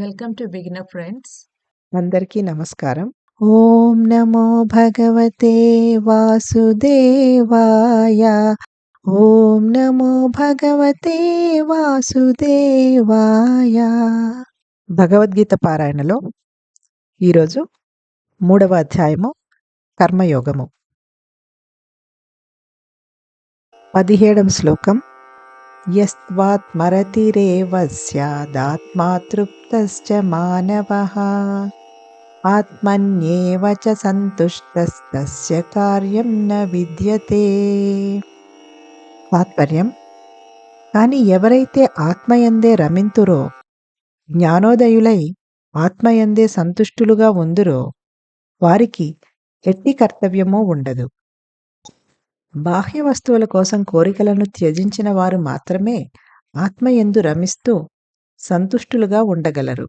Welcome to Beginner Friends. అందరికీ నమస్కారం. ఓం నమో భగవతే వాసుదేవాయ. ఓం నమో భగవతే వాసుదేవాయ. భగవద్గీత పారాయణలో ఈరోజు 3వ అధ్యాయము కర్మయోగము. 17వ శ్లోకం. యస్త్వాత్మరతిరేవ స్యాదాత్మా తృప్తశ్చ మానవః ఆత్మన్యేవ చ సంతుష్టస్తస్య కార్యం న విద్యతే. తాత్పర్యం: కాని ఎవరైతే ఆత్మయందే రమింతురో, జ్ఞానోదయులై ఆత్మయందే సంతుష్టులుగా ఉందురో వారికి ఎట్టి కర్తవ్యమూ ఉండదు. బాహ్య వస్తువుల కోసం కోరికలను త్యజించిన వారు మాత్రమే ఆత్మయందు రమిస్తూ సంతుష్టులుగా ఉండగలరు.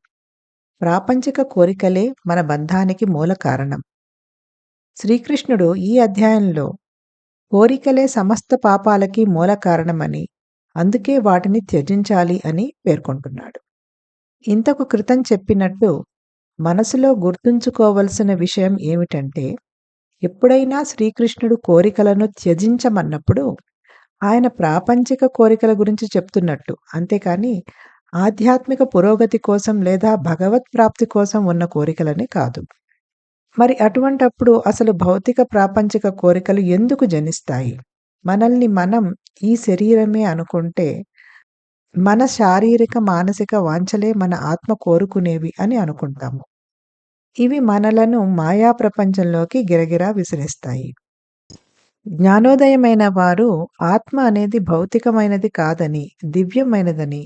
ప్రాపంచిక కోరికలే మన బంధానికి మూల కారణం. శ్రీకృష్ణుడు ఈ అధ్యాయంలో కోరికలే సమస్త పాపాలకి మూల కారణమని, అందుకే వాటిని త్యజించాలి అని పేర్కొంటున్నాడు. ఇంతకు క్రితం చెప్పినట్టు మనసులో గుర్తుంచుకోవలసిన విషయం ఏమిటంటే, ఎప్పుడైనా శ్రీకృష్ణుడు కోరికలను త్యజించమన్నప్పుడు ఆయన ప్రాపంచిక కోరికల గురించి చెప్తున్నట్టు, అంతేకాని ఆధ్యాత్మిక పురోగతి కోసం లేదా భగవత్ ప్రాప్తి కోసం ఉన్న కోరికలని కాదు. మరి అటువంటప్పుడు అసలు భౌతిక ప్రాపంచిక కోరికలు ఎందుకు జనిస్తాయి? మనల్ని మనం ఈ శరీరమే అనుకుంటే మన శారీరక మానసిక వాంఛలే మన ఆత్మ కోరుకునేవి అని అనుకుంటాము. ఇవి మనలను మాయా ప్రపంచంలోకి గిరగిరా విసిరేస్తాయి. జ్ఞానోదయమైన వారు ఆత్మ అనేది భౌతికమైనది కాదని, దివ్యమైనదని,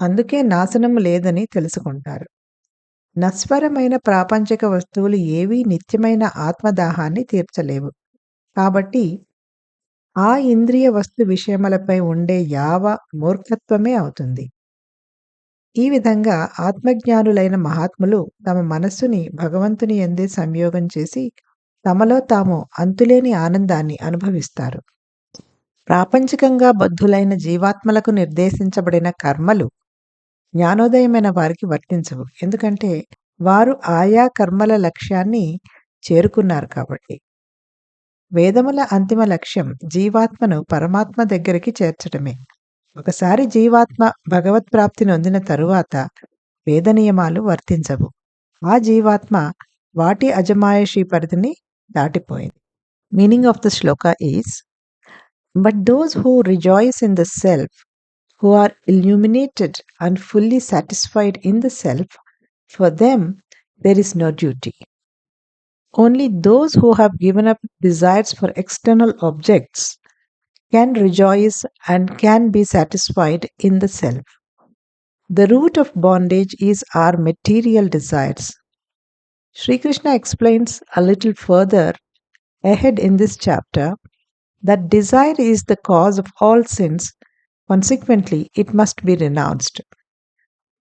అందుకే నాశనము లేదని తెలుసుకుంటారు. నశ్వరమైన ప్రాపంచిక వస్తువులు ఏవీ నిత్యమైన ఆత్మదాహాన్ని తీర్చలేవు. కాబట్టి ఆ ఇంద్రియ వస్తు విషయములపై ఉండే యావ మూర్ఖత్వమే అవుతుంది. ఈ విధంగా ఆత్మజ్ఞానులైన మహాత్ములు తమ మనస్సుని భగవంతుని యందే సంయోగం చేసి తమలో తాము అంతులేని ఆనందాన్ని అనుభవిస్తారు. ప్రాపంచికంగా బద్ధులైన జీవాత్మలకు నిర్దేశించబడిన కర్మలు జ్ఞానోదయమైన వారికి వర్తించవు. ఎందుకంటే వారు ఆయా కర్మల లక్ష్యాన్ని చేరుకున్నారు కాబట్టి. వేదముల అంతిమ లక్ష్యం జీవాత్మను పరమాత్మ దగ్గరికి చేర్చడమే. ఒకసారి జీవాత్మ భగవత్ ప్రాప్తి నొందిన తరువాత వేద నియమాలు వర్తించవు. ఆ జీవాత్మ వాటి అజమాయిషీ పరిధిని దాటిపోయింది. Meaning of the Shloka is: but those who rejoice in the self, who are illuminated and fully satisfied in the self, for them there is no duty. Only those who have given up desires for external objects can rejoice and can be satisfied in the self. The root of bondage is our material desires. Sri Krishna explains a little further ahead in this chapter that desire is the cause of all sins. Consequently, it must be renounced.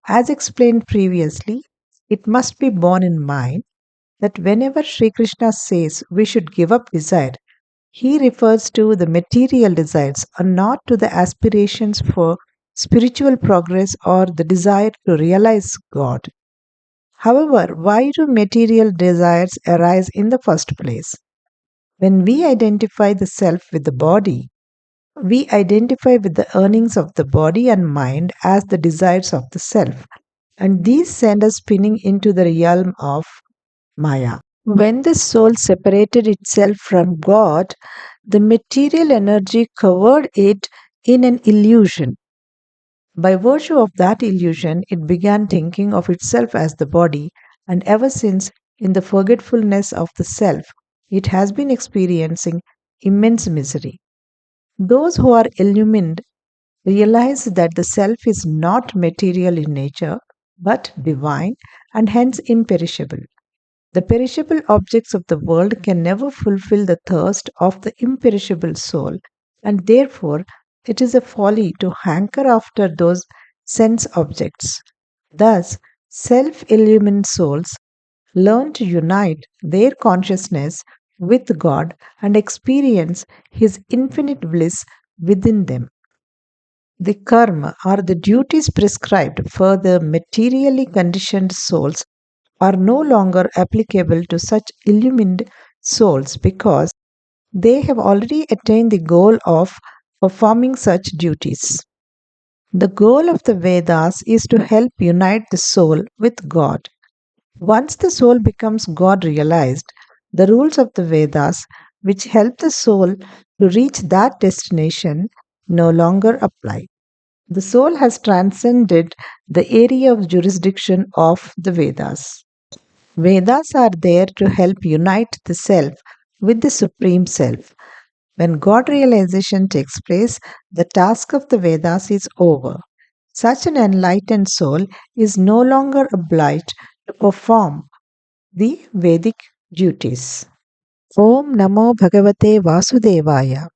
As explained previously, it must be borne in mind that whenever Sri Krishna says we should give up desire, he refers to the material desires and not to the aspirations for spiritual progress or the desire to realize God. However, why do material desires arise in the first place? When we identify the self with the body, we identify with the earnings of the body and mind as the desires of the self, and these send us spinning into the realm of Maya. When the soul separated itself from God, the material energy covered it in an illusion. By virtue of that illusion, it began thinking of itself as the body, and ever since, in the forgetfulness of the self, it has been experiencing immense misery. Those who are illumined realize that the self is not material in nature, but divine and hence imperishable. The perishable objects of the world can never fulfill the thirst of the imperishable soul, and therefore it is a folly to hanker after those sense objects. Thus, self-illumined souls learn to unite their consciousness with God and experience His infinite bliss within them. The karma or the duties prescribed for the materially conditioned souls are no longer applicable to such illumined souls because they have already attained the goal of performing such duties. The goal of the Vedas is to help unite the soul with God. Once the soul becomes God realized, the rules of the Vedas, which help the soul to reach that destination, no longer apply. The soul has transcended the area of jurisdiction of the Vedas. Vedas are there to help unite the self with the Supreme Self. When God realization takes place, the task of the Vedas is over. Such an enlightened soul is no longer obliged to perform the Vedic duties. Om Namo Bhagavate Vasudevaya.